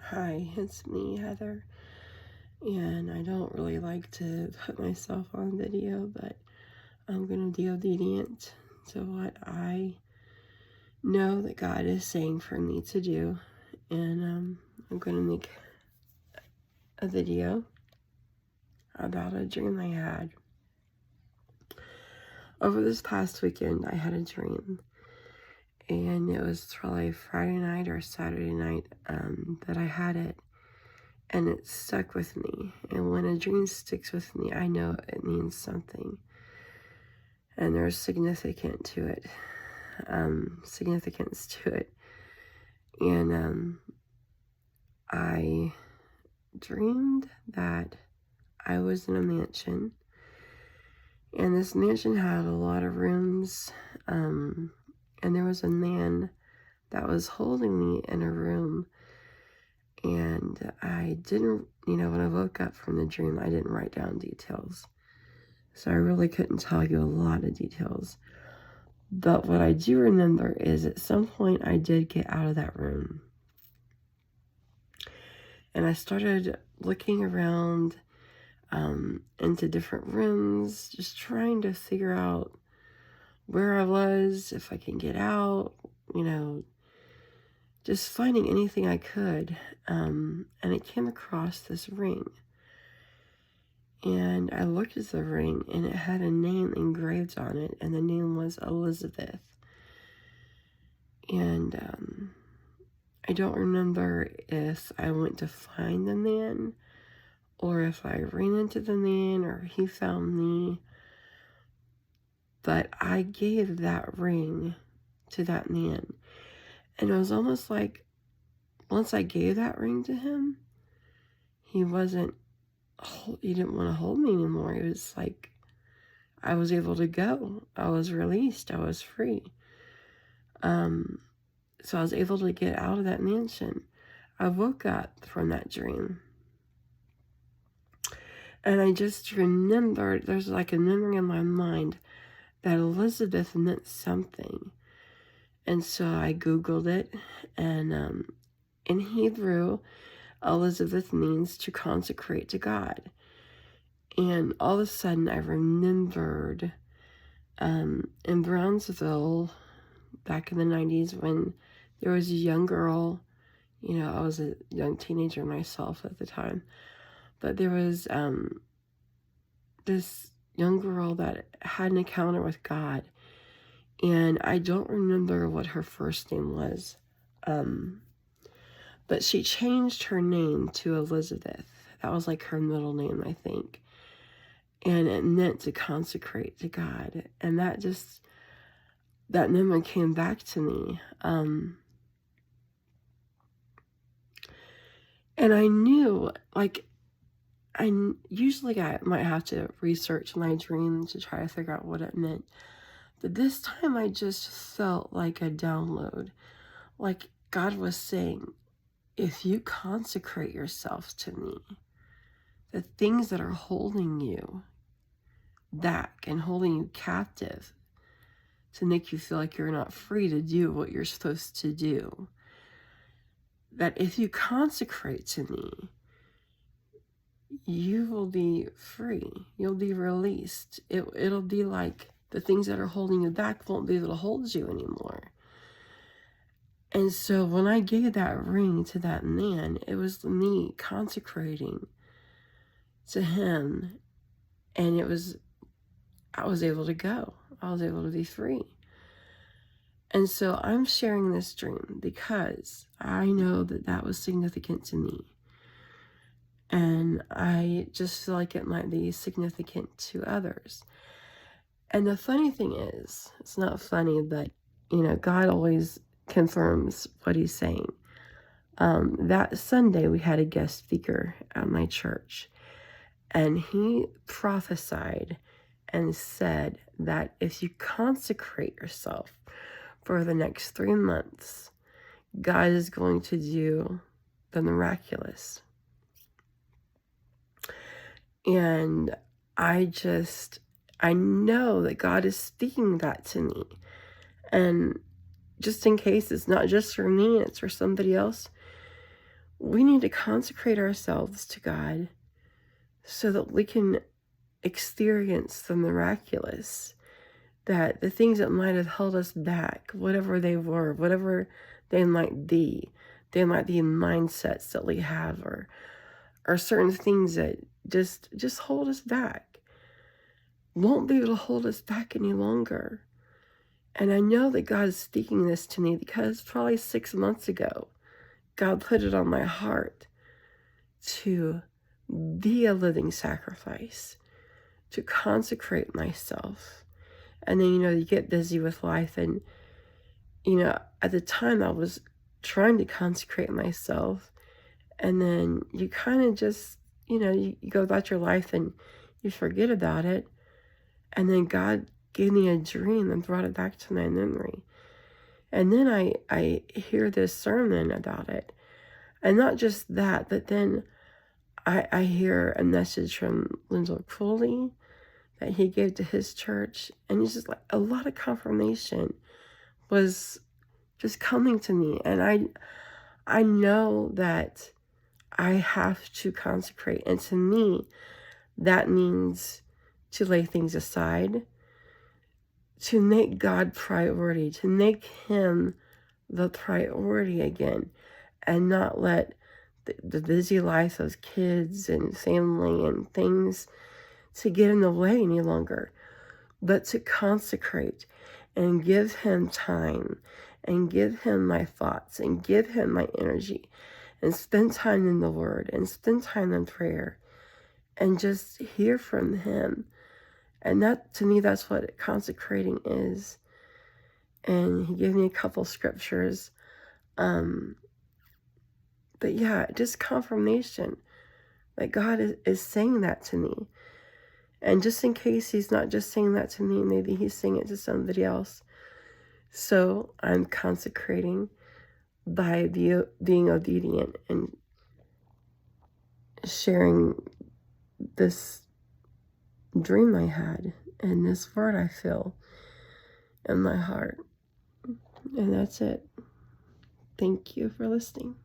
Hi, it's me, Heather, and I don't really like to put myself on video, but I'm going to be obedient to what I know that God is saying for me to do, and I'm going to make a video about a dream I had. Over this past weekend, I had a dream, and it was probably Friday night or Saturday night that I had it. And it stuck with me. And when a dream sticks with me, I know it means something. And there's significance to it. And I dreamed that I was in a mansion. And this mansion had a lot of rooms. And there was a man that was holding me in a room. And I didn't, when I woke up from the dream, I didn't write down details. So I really couldn't tell you a lot of details. But what I do remember is at some point I did get out of that room. And I started looking around into different rooms, just trying to figure out where I was, if I can get out, just finding anything I could. And I came across this ring. And I looked at the ring, and it had a name engraved on it, and the name was Elizabeth. And I don't remember if I went to find the man, or if I ran into the man, or he found me. But I gave that ring to that man. And it was almost like once I gave that ring to him, he didn't want to hold me anymore. It was like I was able to go. I was released. I was free. So I was able to get out of that mansion. I woke up from that dream. And I just remembered, there's like a memory in my mind that Elizabeth meant something. And so I Googled it, and in Hebrew, Elizabeth means to consecrate to God. And all of a sudden I remembered in Brownsville back in the 90s when there was a young girl, I was a young teenager myself at the time, but there was this young girl that had an encounter with God, and I don't remember what her first name was, but she changed her name to Elizabeth. That was like her middle name, I think, and it meant to consecrate to God, and that memory came back to me. And I knew, I might have to research my dream to try to figure out what it meant. But this time I just felt like a download. Like God was saying, if you consecrate yourself to me, the things that are holding you back and holding you captive to make you feel like you're not free to do what you're supposed to do, that if you consecrate to me, you will be free. You'll be released. It'll be like the things that are holding you back won't be able to hold you anymore. And so when I gave that ring to that man, it was me consecrating to him, and I was able to go. I was able to be free. And so I'm sharing this dream because I know that was significant to me. And I just feel like it might be significant to others. And the funny thing is, it's not funny, but, God always confirms what he's saying. That Sunday, we had a guest speaker at my church, and he prophesied and said that if you consecrate yourself for the next 3 months, God is going to do the miraculous. And I know that God is speaking that to me. And just in case it's not just for me, it's for somebody else, we need to consecrate ourselves to God so that we can experience the miraculous, that the things that might have held us back, whatever they were, whatever they might be mindsets that we have, or certain things that just hold us back, won't be able to hold us back any longer. And I know that God is speaking this to me because probably 6 months ago, God put it on my heart to be a living sacrifice, to consecrate myself. And then, you get busy with life. And, at the time I was trying to consecrate myself. And then you kind of just, you go about your life and you forget about it. And then God gave me a dream and brought it back to my memory. And then I hear this sermon about it. And not just that, but then I hear a message from Lyndall Cooley that he gave to his church. And it's just like a lot of confirmation was just coming to me. And I know that I have to consecrate. And to me, that means to lay things aside, to make God priority, to make him the priority again, and not let the busy life of kids and family and things to get in the way any longer, but to consecrate and give him time and give him my thoughts and give him my energy and spend time in the Word and spend time in prayer and just hear from him. And that, to me, that's what consecrating is. And he gave me a couple scriptures. But yeah, just confirmation that God is saying that to me. And just in case he's not just saying that to me, maybe he's saying it to somebody else. So I'm consecrating by being obedient and sharing this dream I had and this word I feel in my heart. And that's it. Thank you for listening.